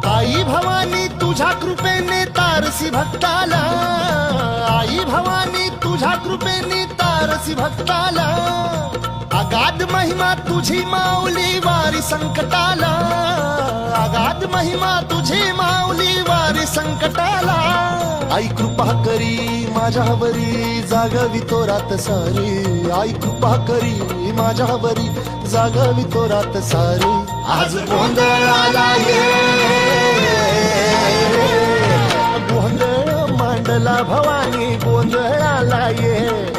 आई भवानी तुझ्या कृपेने तारसी भक्ताला, आई भवानी तुझ्या कृपेने तारसी भक्ताला, अगाध महिमा तुझी माऊली वारी संकटाला, अगाध महिमा तुझी माऊली वारी संकटाला. आई कृपा करी माझ्यावरी जागवी तो रात सारी, आई कृपा करी माझ्यावरी जागवी तो रात सारी. आज गोंधळाला ये, गोंधळ मांडला भवानी गोंधळाला ये.